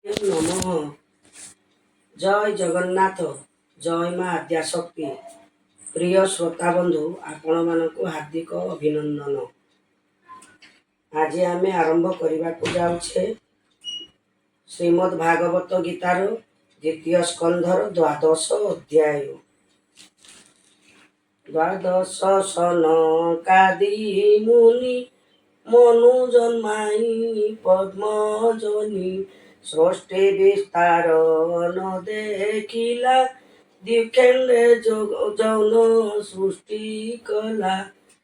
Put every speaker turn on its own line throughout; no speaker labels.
নমঃ। জয় জଗନ୍ନାଥ, ଜୟ ମା ଆଦ୍ୟାଶକ୍ତି। ପ୍ରିୟ ଶ୍ରୋତା ବନ୍ଧୁ, ଆପଣମାନଙ୍କୁ ହାର୍ଦ୍ଦିକ ଅଭିନନ୍ଦନ। ଆଜି ଆମେ ଆରମ୍ଭ କରିବାକୁ ଯାଉଛେ ଶ୍ରୀମଦ୍ ଭାଗବତ ଗୀତାର ଦ୍ୱିତୀୟ ସ୍କନ୍ଧର ଦ୍ୱାଦଶ ଅଧ୍ୟାୟ। ଦ୍ୱାଦଶ ସନକାଦି ମୁନି ମନୁ ଜନ୍ମାଇ ପଦ୍ମଜନି ସୃଷ୍ଟି ବିସ୍ତାର ନ ଦେଖିଲା ଦ୍ୱିଖଣ୍ଡେ ଯୌନ ସୃଷ୍ଟି କଲା।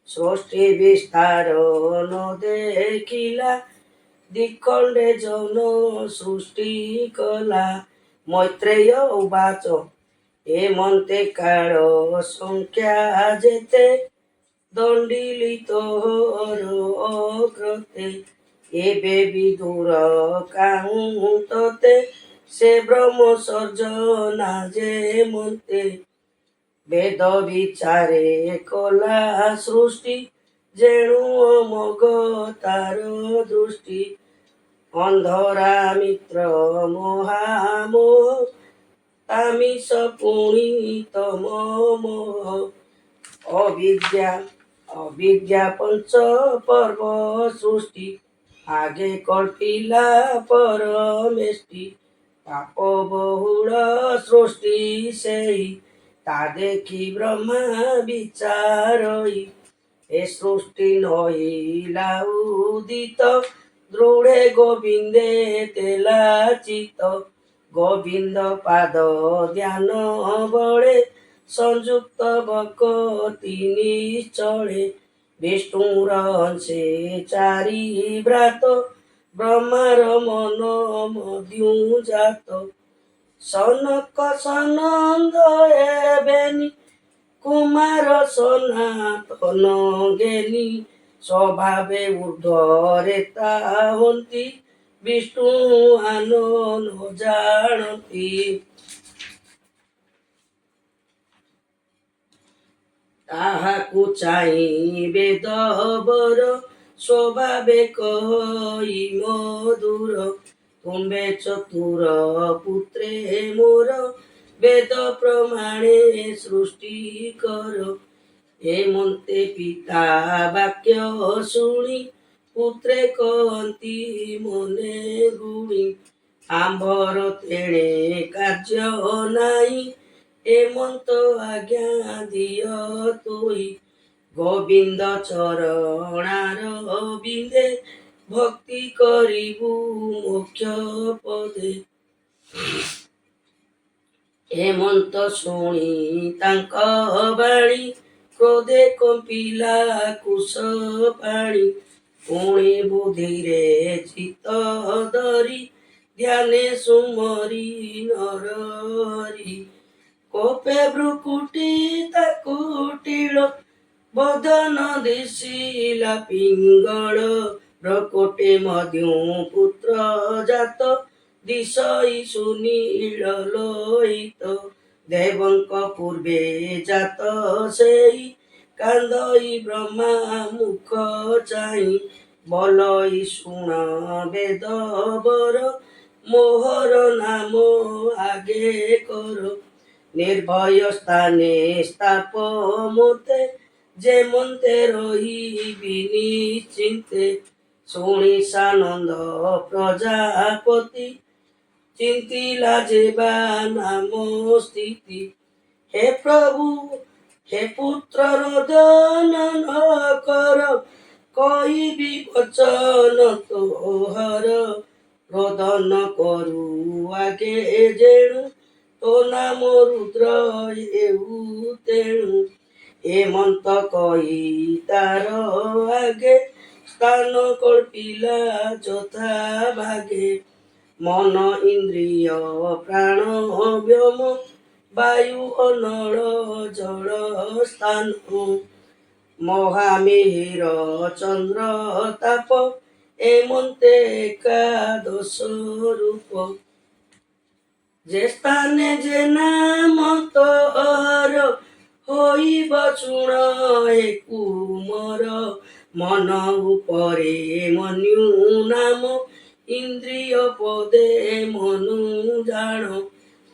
ସୃଷ୍ଟି ବିସ୍ତାର ନ ଦେଖିଲା ଦ୍ୱିଖଣ୍ଡେ ଯୌନ ସୃଷ୍ଟି କଲା। ମୈତ୍ରେୟ ଉବାଚ ଏମନ୍ତେ କାଳ ସଂଖ୍ୟା ଯେତେ ଦଣ୍ଡିଲିତ ଅଗ୍ରତେ ଏବେ ବିଦୁର କାହୁଁ ତତେ ସେ ବ୍ରହ୍ମ ସର୍ଜନା ଯେ ମନ୍ତେ। ବେଦ ବିଚାରେ କଲା ସୃଷ୍ଟି ଯେଣୁ ଅମୋଘ ତାର ଦୃଷ୍ଟି। ଅନ୍ଧରା ମିତ୍ର ମହାମୋହ ତାମିଷ ପୁଣି ତମ ମୋହ। ଅବିଦ୍ୟା ପଞ୍ଚ ପର୍ବ ସୃଷ୍ଟି ଆଗେ କଟିଲା ପରମେଷ୍ଟି। ପାପ ବହୁଳ ସୃଷ୍ଟି ସେଇ ତା ଦେଖି ବ୍ରହ୍ମା ବିଚାରଇ। ଏ ସୃଷ୍ଟି ନଇଲା ଉଦିତ ଦୃଢ଼େ ଗୋବିନ୍ଦେ ତେଲା ଚିତ। ଗୋବିନ୍ଦ ପାଦ ଧ୍ୟାନ ବଳେ ସଂଯୁକ୍ତ ବକ ତିନି ଚଳେ। ବିଷ୍ଣୁର ଅଂଶେ ଚାରି ଭ୍ରାତ ବ୍ରହ୍ମାର ମନ ମଧ୍ୟୁ ଜାତ। ସନକ ସନନ୍ଦ ହେବେନି କୁମାର ସନାତନ ଜ୍ଞାନୀ। ସ୍ୱଭାବେ ଊର୍ଦ୍ଧ୍ୱରେ ତାହନ୍ତି ବିଷ୍ଣୁ ଆନ ନ ଜାଣନ୍ତି। ତାହାକୁ ଚାହିଁ ବେଦବର ସ୍ୱଭାବେ କହି ମଧୁର। ତୁମ୍ଭେ ଚତୁର ପୁତ୍ରେ ମୋର ବେଦ ପ୍ରମାଣେ ସୃଷ୍ଟି କର। ଏମନ୍ତେ ପିତା ବାକ୍ୟ ଶୁଣି ପୁତ୍ରେ କହନ୍ତି ମନେ ଗୁଣି। ଆମ୍ଭର ତେଣେ କାର୍ଯ୍ୟ ନାହିଁ ଏମନ୍ତ ଆଜ୍ଞା ଦିଅ ତୁଇ। ଗୋବିନ୍ଦ ଚରଣାର ବିନ୍ଦେ ଭକ୍ତି କରିବୁ ମୋକ୍ଷ ପଦେ। ହେମନ୍ତ ଶୁଣି ତାଙ୍କ ବାଣୀ କ୍ରୋଧେ କମ୍ପିଲା କୁଶ ପାଣି। ପୁଣି ବୁଦ୍ଧିରେ ଚିତ୍ତ ଧରି ଧ୍ୟାନେ ସୁମରି ନରହରି। କୋପେ ଭ୍ରୁକୁଟି ତାକୁ ଟିଳ ବଦନ ଦିଶିଲା ପିଙ୍ଗଳ। ପ୍ରକୋଟେ ମଧ୍ୟୁ ପୁତ୍ର ଜାତ ଦିଶଇ ସୁନୀଳ ଲୋହିତ। ଦେବଙ୍କ ପୂର୍ବେ ଜାତ ସେଇ କାନ୍ଦଇ ବ୍ରହ୍ମା ମୁଖ ଚାହିଁ। ବଲଇ ଶୁଣ ବେଦ ବର ମୋହର ନାମ ଆଗେ କର। ନିର୍ଭୟ ସ୍ଥାନେ ସ୍ଥାପ ମୋତେ ଯେମନ୍ତେ ରହିବି ନିଶ୍ଚିନ୍ତେ। ଶୁଣି ସାନନ୍ଦ ପ୍ରଜାପତି ଚିନ୍ତିଲା ଯେବା ନାମ ସ୍ଥିତି। ହେ ପ୍ରଭୁ ହେ ପୁତ୍ର ରୋଦନ ନ କର କହିବି ବଚନ ତୋହର। ରୋଦନ କରୁ ଆଗେ ଯେଣୁ ତୋ ନାମ ରୁଦ୍ର ହେଉ ତେଣୁ। ଏମନ୍ତ କହି ତାର ଆଗେ ସ୍ଥାନ କଳ୍ପିଲା ଯଥା ଭାଗେ। ମନ ଇନ୍ଦ୍ରିୟ ପ୍ରାଣ ବ୍ୟୋମ ବାୟୁ ଅନଳ ଜଳ ସ୍ଥାନ। ମହାମିହିର ଚନ୍ଦ୍ର ତାପ ଏମନ୍ତେ ଏକାଦଶ ରୂପ। ଯେ ସ୍ଥାନେ ଯେ ନାମ ତୋର ହୋଇବ ଚୂଣ ହେ କୁମର। ମନ ଉପରେ ମନ୍ୟୁ ନାମ ইন্দ্রিয় পদে মনু জাণ,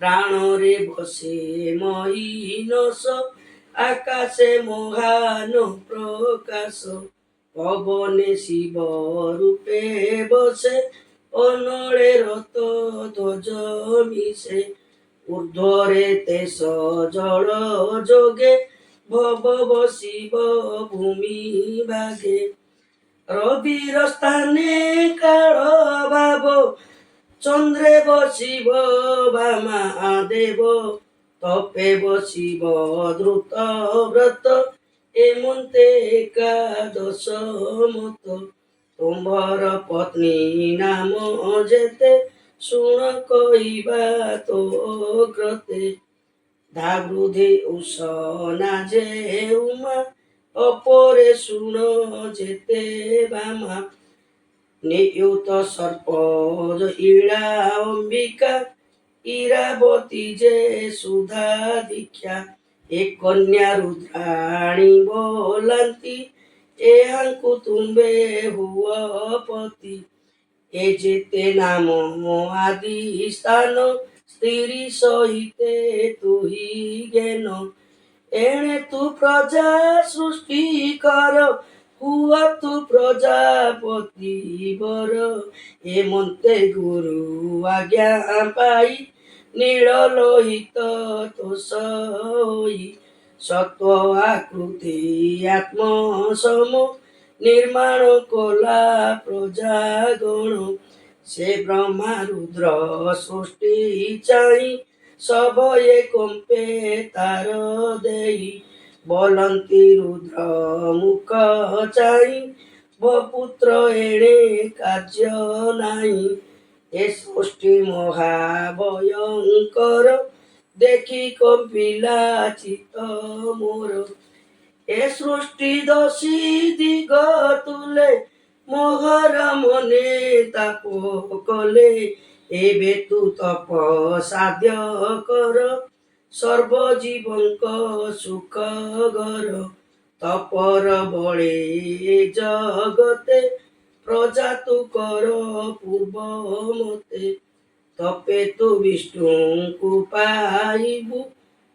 প্রাণরে বসে মহীনস, আকাশে মহান প্রকাশ, পবনে শিব রূপে বসে, অনড়ে রত ধ্বজ মিশে, ঊর্ধ্বরে তেজ জଳ যোগে, ভব বসিব ভূমি ভাগে, রবির স্থানে কাଳ ভাব, চন্দ্রে বসিব বামা দেব, তপে বসিব দ্রুত ব্রত, এমন্তে একাদশ মত, ତୁମ୍ଭର ପତ୍ନୀ ନାମ ଯେତେ, ଶୁଣ କହିବା ତୋ ଗ୍ରତେ, ଧାବୃଧି ଉଷନା ଯେ ଉମା, অপরে শুণ যেতে বামা, নিয়ুত সর্প ইড়া অম্বিকা, ইরাবতী যে সুধা দীক্ষা, এ কন্যা রুদ্রাণী ବୋଲାନ୍ତି, ଏହାଙ୍କୁ ତୁମ୍ଭେ ହୁଅ ପତି, ଏ ଯେତେ ନାମ ଆଦି ସ୍ଥାନ, ସ୍ତ୍ରୀ ସହିତେ ତୁହି ଜ୍ଞାନ, ଏଣେ ତୁ ପ୍ରଜା ସୃଷ୍ଟି କର, ହୁଅ ତୁ ପ୍ରଜାପତି ବର, ଏମନ୍ତେ ଗୁରୁ ଆଜ୍ଞା ପାଇ, ନୀଳ ଲୋହିତ ତୋଷ ହୋଇ, ସତ୍ୱ ଆକୃତି ଆତ୍ମ ସମ, ନିର୍ମାଣ କଲା ପ୍ରଜାଗଣ, ସେ ବ୍ରହ୍ମା ରୁଦ୍ର ସୃଷ୍ଟି ଚାହିଁ, ସଭଏ କମ୍ପେ ତାର ଦେଇ, ବୋଲନ୍ତି ରୁଦ୍ର ମୁଖ ଚାହିଁ, ବପୁତ୍ର ଏଣେ କାର୍ଯ୍ୟ ନାହିଁ, ଏ ସୃଷ୍ଟି ମହାଭୟଙ୍କର, ଦେଖି କମ୍ପିଲା ଚିତ୍ତ ମୋର, ଏ ସୃଷ୍ଟି ଦୋଷୀ ଦିଗ ତୁଲେ, ମୋହର ମନେ ତାପ କଲେ, ଏବେ ତୁ ତପ ସାଧ୍ୟ କର, ସର୍ବଜୀବଙ୍କ ସୁଖ ଗର, ତପର ବଳେ ଜଗତେ, ପ୍ରଜା ତୁ କର ପୂର୍ବ ମତେ, ତପେ ତୁ ବିଷ୍ଣୁଙ୍କୁ ପାଇବୁ,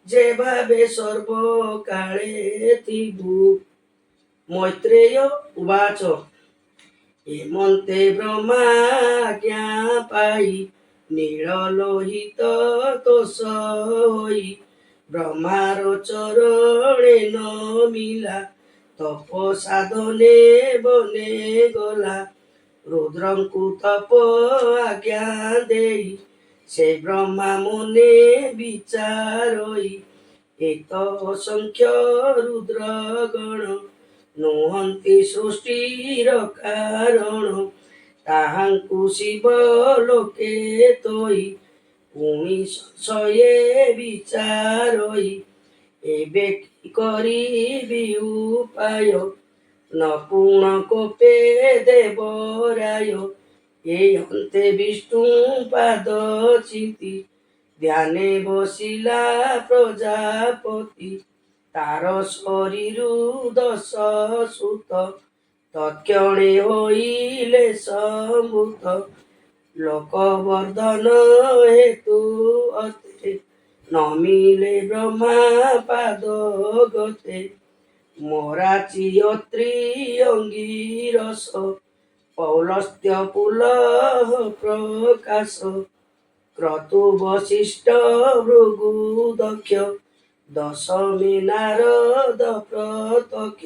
ଯେ ଭାବେ ସର୍ବକାଳେ ଥିବୁ। ମୈତ୍ରେୟ ଉବାଚ, ଏମନ୍ତେ ବ୍ରହ୍ମାଜ୍ଞା ପାଇ, ନୀଳ ଲୋହିତ ତୋଷ ହୋଇ, ବ୍ରହ୍ମାର ଚରଣେ ନମିଲା, ତପ ସାଧନେ ବନେ ଗଲା, ରୁଦ୍ରଙ୍କୁ ତପ ଆଜ୍ଞା ଦେଇ, ସେ ବ୍ରହ୍ମା ମନେ ବିଚାରଇ, ଏତ ଅସଂଖ୍ୟ ରୁଦ୍ର ଗଣ, ନୁହନ୍ତି ସୃଷ୍ଟିର କାରଣ, ତାହାଙ୍କୁ ଶିବ ଲୋକେ ତୋଇ, ପୁଣି ସଂଶୟେ ବିଚାରଇ, ଏବେ କି କରିବି ଉପାୟ, ନ ପୁଣ କୋପେ ଦେବରାୟ, ଏ ଅନ୍ତେ ବିଷ୍ଣୁ ପାଦ ଚିନ୍ତି, ଧ୍ୟାନେ ବସିଲା ପ୍ରଜାପତି, ତାର ଶରୀରୁ ଦଶ ସୁତ, ତତ୍କ୍ଷଣେ ହୋଇଲେ ସମ୍ଭୂତ, ଲୋକବର୍ଦ୍ଧନ ହେତୁ ଅତେ, ନମିଲେ ବ୍ରହ୍ମା ପାଦ ଗତେ, ମରାଚି ଅତ୍ରି ଅଙ୍ଗିରସ, ପୌଲସ୍ତ୍ୟ ପୁଲହ ପ୍ରକାଶ, କ୍ରତୁ ବଶିଷ୍ଠ ଭୃଗୁ ଦକ୍ଷ, ଦଶମୀ ନାରଦ ପ୍ରତ୍ୟକ୍ଷ,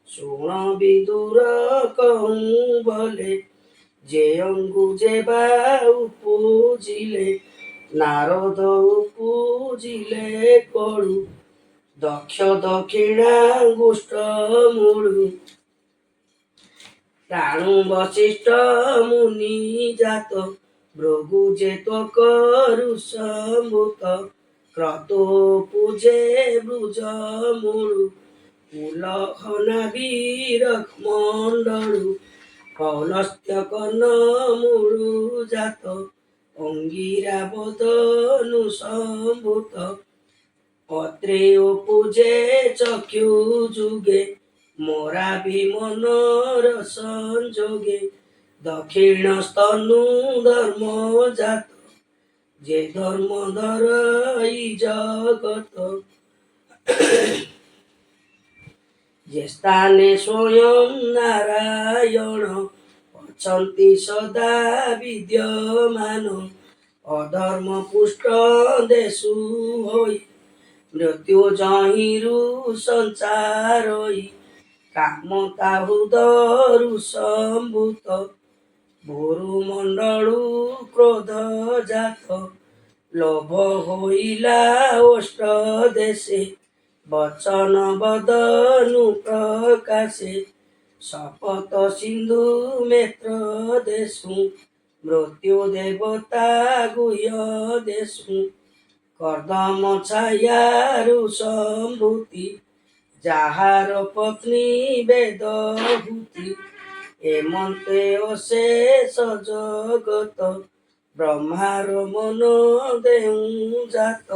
ଶୁଣ ବିଦୁର କହୁଁ ବଲେ, ଯେ ଅଙ୍ଗୁ ଯେବା ଉପୁଜିଲେ, ନାରଦ ଉପୁଜିଲେ କଳୁ, ଦକ୍ଷ ଦକ୍ଷିଣାଙ୍ଗୁଷ୍ଠ ମୂଳୁ, ପ୍ରାଣୁ ବଶିଷ୍ଠ ମୁନି ଜାତ, ଭୃଗୁ ଯେ ତ୍ୱକରୁ ସମ୍ଭୂତ, କ୍ରତୁ ପୂଜେ ବୃଜ ମୂଳୁ, ପୁଲହ ନାଭିର ମଣ୍ଡଳୁ, ପୌଲସ୍ତ୍ୟ କର୍ଣ୍ଣ ମୂଳୁ ଜାତ, ଅଙ୍ଗିରା ବଦନୁ ସମ୍ଭୂତ, ଅତ୍ରେୟ ପୂଜେ ଚକ୍ଷୁ ଯୁଗେ, ମରା ବି ମନର ସଂଯୋଗେ, দক্ষিণ স্তনু ধর্ম জাত, যে ধর্ম ধরই জগত, যে স্থানে স্বয়ং নারায়ণ অଛନ୍ତି সদা বিদ্যমান, অধর্ম পুষ্ট দেশু হই মৃত্যু জহিରୁ ସଂସାରଇ, କାମ ତାହୁ ଦରୁ ସମ୍ଭୂତ, ଭୂମଣ୍ଡଳୁ କ୍ରୋଧ ଜାତ, ଲୋଭ ହୋଇଲା ଓଷ୍ଠ ଦେଶେ, ବଚନ ବଦନୁ ପ୍ରକାଶେ, ଶପଥ ସିନ୍ଧୁ ନେତ୍ର ଦେଶୁ, ମୃତ୍ୟୁ ଦେବତା ଗୁହ୍ୟ ଦେଶୁ, କର୍ଦ୍ଦମ ଛାୟାରୁ ସମ୍ଭୂତି, ଯାହାର ପତ୍ନୀ ବେଦହୂତି, ଏମନ୍ତେ ଅଶେଷ ଜଗତ, ବ୍ରହ୍ମାର ମନ ଦେଉଁ ଜାତ,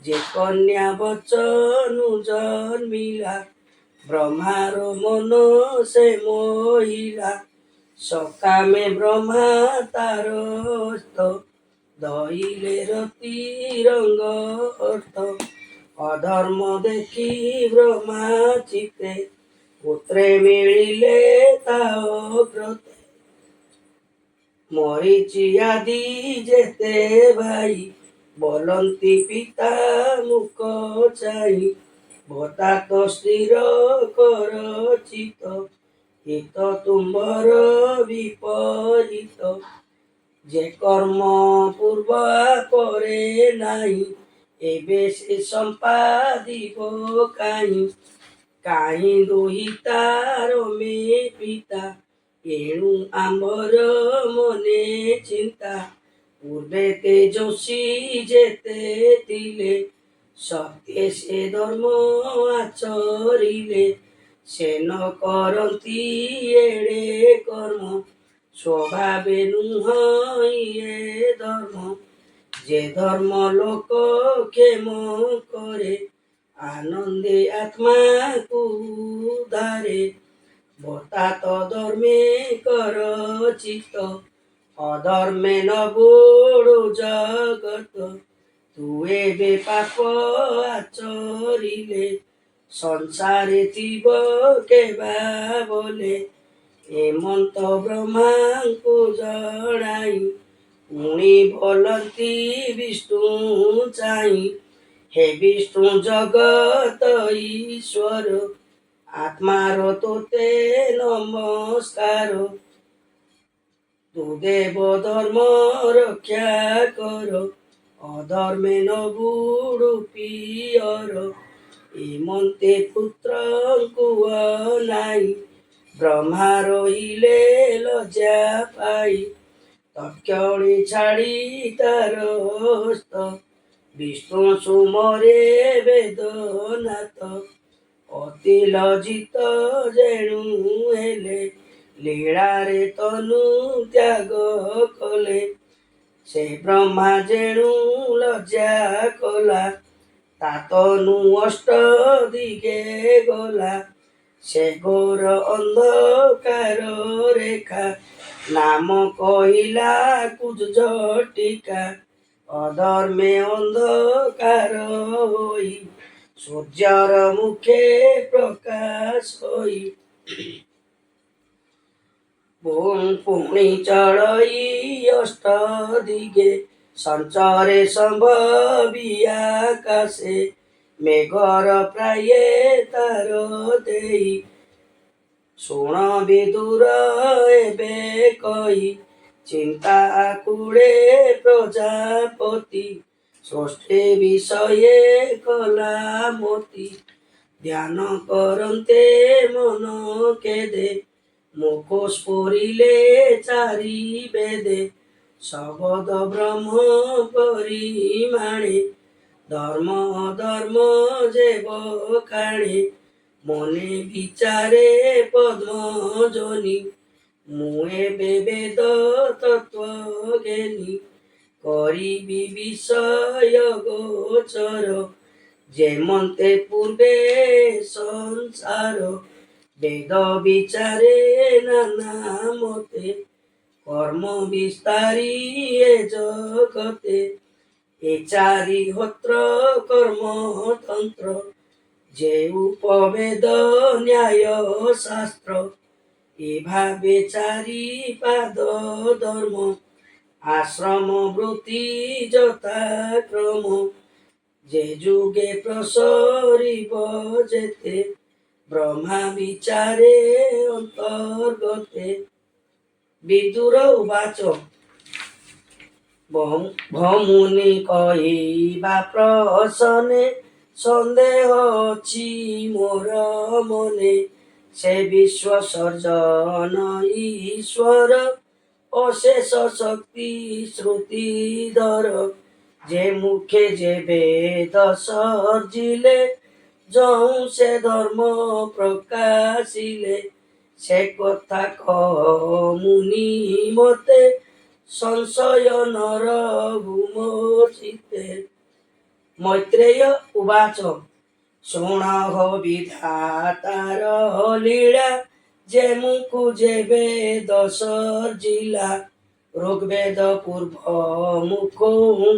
ଯେ କନ୍ୟା ବଚନୁ ଜନ୍ମିଲା, ବ୍ରହ୍ମାର ମନ ସେ ମହିଲା, ସକାମେ ବ୍ରହ୍ମା ତାର ହସ୍ତ, ଧଇଲେ ରତି ରଙ୍ଗ ଅର୍ଥ, ଅଧର୍ମ ଦେଖି ବ୍ରହ୍ମା ଚିତେ, ପୁତ୍ରେ ମିଳିଲେ ତା ଅଗ୍ରତେ, ମରିଚି ଆଦି ଯେତେ ଭାଇ, ବୋଲନ୍ତି ପିତା ମୁକ ଚାହିଁ, ଭତା ତ ସ୍ଥିର କର ଚିତ, ହିତ ତୁମ୍ଭର ବିପରୀତ, ଯେ କର୍ମ ପୂର୍ବ ପରେ ନାହିଁ, ଏବେ ସେ ସମ୍ପାଦିବ କାହିଁ, କାହିଁ ଦୁହିତାର ମେ ପିତା, ଏଣୁ ଆମ୍ଭର ମନେ ଚିନ୍ତା, ପୂର୍ବେ ତେଜସ୍ୱୀ ଯେତେ ଥିଲେ, ସତ୍ୟ ସେ ଧର୍ମ ଆଚରିଲେ, ସେ ନ କରନ୍ତି ଏଡ଼େ କର୍ମ, ସ୍ୱଭାବେ ନୁହଁ ଇଏ ଧର୍ମ, যে ধর্ম লোক ক্ষেম করে, আনন্দে আত্মাକୁ উদ্ধারে, ভোতা তধর্মে কর চিত, অধর্মে ন বুড়ু জগত, তু ଏବେ ପାପ ଆଚରିଲେ, ସଂସାରେ ଥିବ କେବା ବୋଲେ, ଏମନ୍ତ ବ୍ରହ୍ମାଙ୍କୁ ଜଣାଇ, ପୁଣି ବୋଲନ୍ତି ବିଷ୍ଣୁ ଚାହିଁ, ହେ ବିଷ୍ଣୁ ଜଗତ ଈଶ୍ୱର, ଆତ୍ମାର ତୋତେ ନମସ୍କାର, ତୁ ଦେବ ଧର୍ମ ରକ୍ଷା କର, ଅଧର୍ମେ ନ ବୁଡୁ ପିଅର, ଏମନ୍ତେ ପୁତ୍ରଙ୍କୁ ଅନାଇ, ବ୍ରହ୍ମା ରହିଲେ ଲଜ୍ଜା ପାଇ, ତକ୍ଷଣୀ ଛାଡ଼ି ତାର ହସ୍ତ, ବିଷ୍ଣୁ ସୁମରେ ବେଦନାଥ, ଅତି ଲଜ୍ଜିତ ଯେଣୁ ହେଲେ, ଲୀଳାରେ ତନୁ ତ୍ୟାଗ କଲେ, ସେ ବ୍ରହ୍ମା ଯେଣୁ ଲଜ୍ଜା କଲା, ତା ତନୁ ଅଷ୍ଟ ଦିଗେ ଗଲା, ସେ ଘୋର ଅନ୍ଧକାର ରେଖା, ନାମ କହିଲା କୁଜଟିକା, ଅଧର୍ମେ ଅନ୍ଧକାର ହୋଇ, ସୂର୍ଯ୍ୟର ମୁଖେ ପ୍ରକାଶ ହୋଇ, ପୁଣି ଚଳଇ ଅଷ୍ଟ ଦିଗେ, ସଞ୍ଚରେ ସମ୍ଭବି ଆକାଶେ, ମେଘର ପ୍ରାୟେ ତାର ଦେଇ, ଶୁଣ ବିଦୁର ଏବେ କହି, ଚିନ୍ତା ଆକୁଳେ ପ୍ରଜାପତି, ସୃଷ୍ଟି ବିଷୟେ କଲା ମତି, ଧ୍ୟାନ କରନ୍ତେ ମନ କେଦେ, ମୁଖ ସ୍ଫୁରିଲେ ଚାରି ବେଦେ, ଶବଦ ବ୍ରହ୍ମ ପରିମାଣେ, ଧର୍ମ ଅଧର୍ମ ଯେ ବଖାଣେ, ମନେ ବିଚାରେ ପଦ୍ମଜନି, ମୁଁ ଏବେ ବେଦ ତତ୍ତ୍ୱ ଜ୍ଞାନୀ, କରିବି ବିଷୟ ଗୋଚର, ଯେମନ୍ତେ ପୂର୍ବେ ସଂସାର, ବେଦ ବିଚାରେ ନାନା ମତେ, কর্ম বিস্তারী এ জগতে, এ চারি হোত্র কর্মতন্ত্র, যে উপবেদ ন্যায় শাস্ত্র, এভাবে চারি পাদ ধর্ম, আশ্রম বৃত্তি যথাক্রম, যে যুগে প্রসরিব যেতে, ব্রহ্মা বিচারে অন্তর্গতে। বিদুর উবাচ ভমুনি କହିବା ପ୍ରସନେ, ସନ୍ଦେହ ଅଛି ମୋର ମନେ, ସେ ବିଶ୍ୱ ସର୍ଜନ ଈଶ୍ୱର, অশেষ শক্তি শ্রুতিধর, যে মুখে যে বেদ সর্জিলে, যৌ সে ধর্ম প্রকাশিলে, সে কথা মুনি মতে, সংশয় নর ভূমোচিতে। মৈত্রেয় উবাচ ଶୁଣଃ ବିଧାତାର ଲୀଳା, ଯେ ମୁକୁ ଯେ ବେଦ ସର୍ଜିଲା, ଋଗ୍ବେଦ ପୂର୍ବ ମୁଖ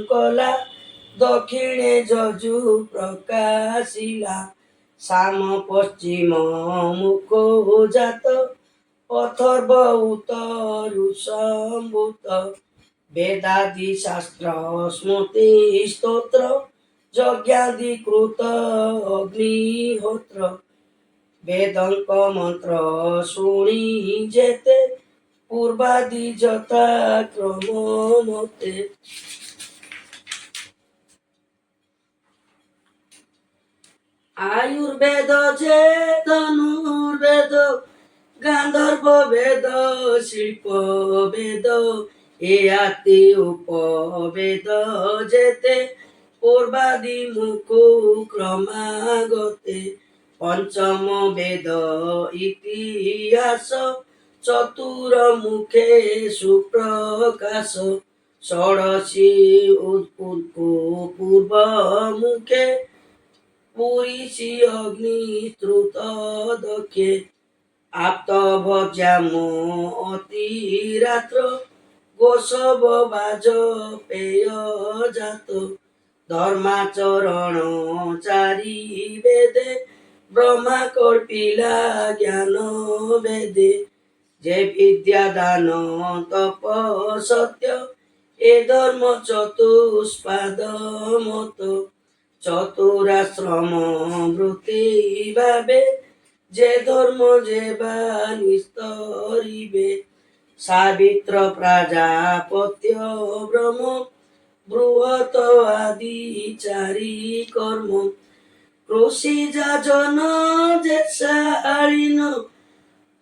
କଲା, ଦକ୍ଷିଣେ ଯଜୁ ପ୍ରକାଶିଲା, ସାମ ପଶ୍ଚିମ ମୁଖ ଜାତ, অথর্ব উত্তরু সম্ভূত, বেদাদি শাস্ত্র স্মৃতি স্তোত্র, যজ্ঞাদি কৃত অগ্নিহোত্র, বেদঙ্ক মন্ত্র শুনি যেতে, পূর্বাদি যথাক্রম মতে। আয়ুর্বেদ যে ধনুর্বেদ, গান্ধর্ব বেদ শিল্প বেদ, এ আতি উপবেদ যেতে, পূর্বাদি মুখ ক্রমাগতে, পঞ্চম বেদ ইতিহাস, চতুর মুখে সুপ্রকাশ, ষোড়শী পূর্ব মুখে, পুরীষি অগ্নি শ্রুত দক্ষে, আপ্ত ভজ্যাম অতি রাত্র, গোসব বাজ পেয় জাত, ধর্মাচরণ চারি বেদে, ব্রহ্মা কল্পিলা জ্ঞান বেদে, যে বিদ্যা দান তপ সত্য, এ ধর্ম চতুষ্পাদ মত, চতুরাশ্রম বৃত্তি ভাবে, যে ধর্ম যে বা নিস্তরিবে, সাবিত্র প্রাজাপত্য ব্রহ্ম, বৃহৎ আদি চারি কর্ম, কৃষি যাজন যে শালীন,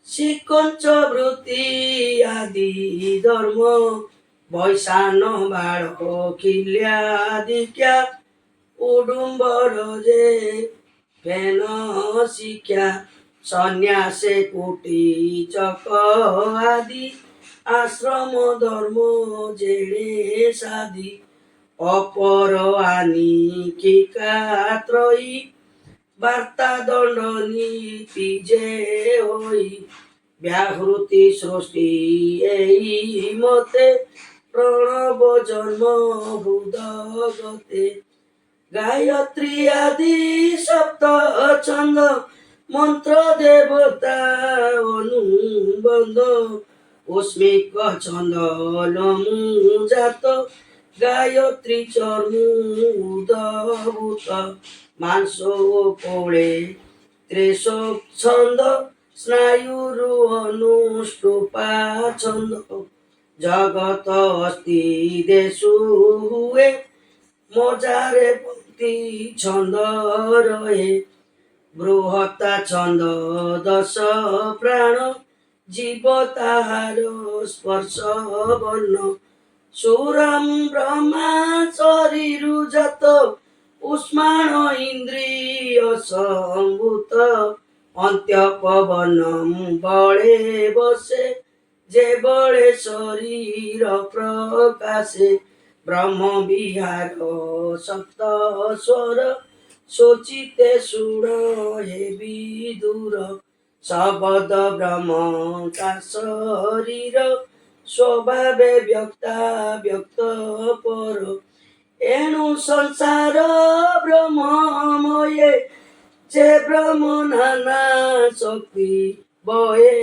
শিকঞ্চ বৃত্তি আদি ধর্ম, বৈশান বাড় খিল্যাদিক্যা, উডুম্বর যে ফেন শিক্ষা, সন্ন্যাসে কুটি চক আদি, আশ্রম ধর্ম জেড়ে সাদি, অপর আনিকিকা ত্রয়ী, বার্তা দণ্ড নীতি যে হই, ব্যাহৃতি সৃষ্টি এই মতে, প্রণব জন্ম হৃদগতে, গায়ত্রী আদি সপ্ত ছন্দ, মন্ত্র দেবতা অনুবন্ধ, উস্মিক ছন্দ লমু জাত, গায়ত্রী চর্মুদভূত, মাংস কোড়ে ত্রেশ ছন্দ, স্নায়ুরু অনুষ্টুপা ছন্দ, জগত অস্তি দেশু হুয়ে, মজারে পঙ্ক্তি ছন্দ রহে, বৃহত্তা ছন্দ দশ প্রাণ, জীব তাহার স্পর্শ বর্ণ, সুরম ব্রহ্মা শরীরু যত, উষ্মাণ ইন্দ্রিয় সম্ভূত, অন্ত্য পবন বলে বসে, যে বলে শরীর প্রকাশে, ব্রহ্ম বিহার সপ্ত স্বর, শোচিতে শুণ হে বিদুর, শবদ ব্রহ্ম তা শরীর, ସ୍ୱଭାବେ ବ୍ୟକ୍ତ ପର ଏଣୁ ସଂସାର ବ୍ରହ୍ମମୟେ যে ব্রহ্ম নানা শক্তি বয়ে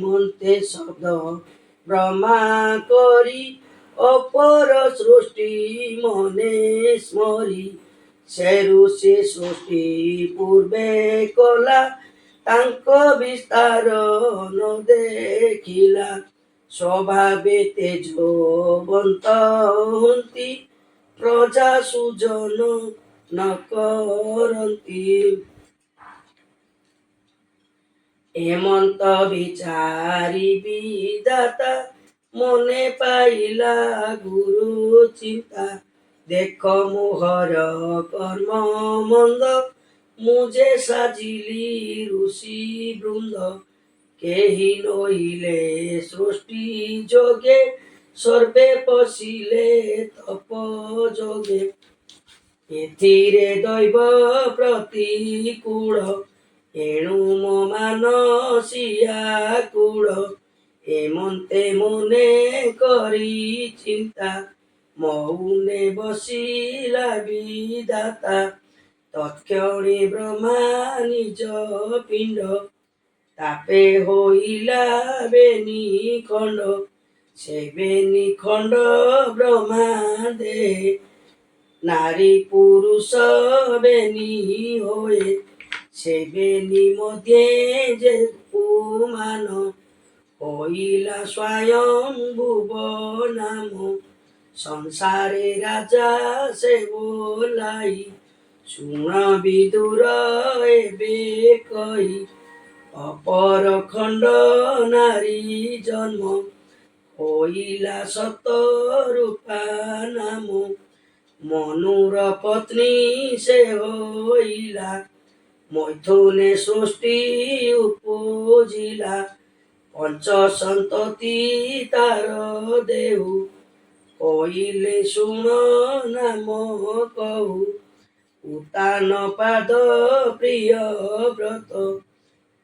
মন্তে শব্দ ব্রহ্মা করি অপর সৃষ্টি মনে স্মরি সেরু সে সৃষ্টি পূর্বে কলা তাঙ্ক বিস্তার ন দেখিলা স্বভাবে তেজবন্ত হন্তি প্রজা সুজন ন କରନ୍ତି ହେମନ୍ତ ବିଚାରି ବିଧାତା ମନେ ପାଇଲା ଗୁରୁ ଚିନ୍ତା ଦେଖ ମୋହର କର୍ମ ମନ୍ଦ ମୁଁ ଯେ ସାଜିଲି ଋଷି ବୃନ୍ଦ କେହି ନଇଲେ ସୃଷ୍ଟି ଯୋଗେ ସର୍ବେ ପଶିଲେ ତପ ଯୋଗେ ଏଥିରେ ଦୈବ ପ୍ରତିକୂଳ ଏଣୁ ମୋ ମାନସିଆ କୂଳ ଏମନ୍ତେ ମନେ କରି ଚିନ୍ତା ମଉନେ ବସିଲା ବିଧାତା ତତ୍କ୍ଷଣେ ବ୍ରହ୍ମା ନିଜ ପିଣ୍ଡ ତାପେ ହୋଇଲା ବେନି ଖଣ୍ଡ ସେ ବେନି ଖଣ୍ଡ ବ୍ରହ୍ମା ଦେହେ নারী পুরুষ বেনি হয়ে সে বেনি মধ্যে যে পুমান হইলা স্বয়ং ভুব নাম সংসারে রাজা সে বলাই শুণ বিদুর এবে কই অপর খণ্ড নারী জন্ম হইলা সত রূপা নাম মনুর পত্নী সে হইলা মৈথুনে সৃষ্টি উপজিলা পঞ্চ সন্ততি তার দেহু কইলে শুণ নাম কহু উতান পাদ প্রিয় ব্রত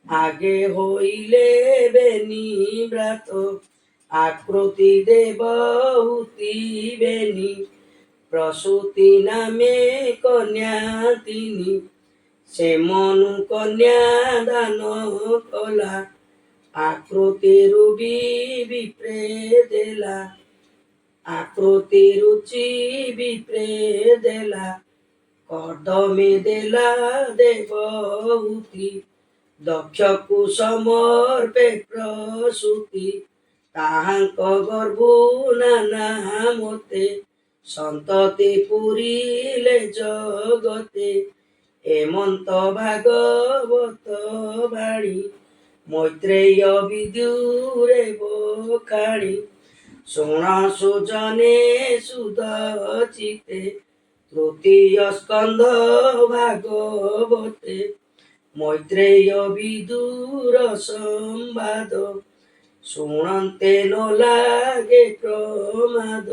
আগে হইলে বেনি ব্রাত আকৃতি দেবহূতি বেনি প্রসূতি নামে কন্যা তিনি সে মনু কন্যা দান কলা আকৃতি রুবি বিপ্রে দেলা আকৃতি রুচি বিপ্রে দেলা কর্দমে দেলা দেবহূতি দক্ষକୁ ସମର୍ପେ ପ୍ରସୂତି ତାହାଙ୍କ ଗର୍ଭୁ ନାନା ମତେ ସନ୍ତତି ପୁରିଲେ ଜଗତେ ଏମନ୍ତ ଭାଗବତ ବାଣୀ ମୈତ୍ରେୟ ବିଦୁରେ ବଖାଣି ଶୁଣ ସୁଜନେ ସୁଦ ଚିତେ ତୃତୀୟ ସ୍କନ୍ଧ ଭାଗବତେ মৈত্রেয় বিদুর সম্বাদ শুণন্তে ন লাগে প্রমাদ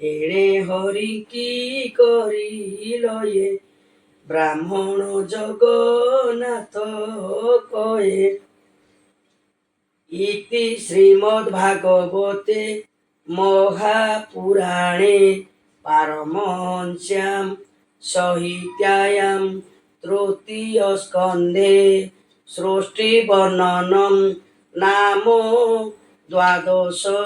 এণে হরি কি করিলয়ে ব্রাহ্মণ জগন্নাথ কয়ে ইতি শ্রীমদ্ ভাগবতে মহাপুরাণে পারমহংস্যাম সংহিতায়াম তৃতীয় স্কন্ধে সৃষ্টি বর্ণনম নাম দ্বাদশোऽধ্যায়ः।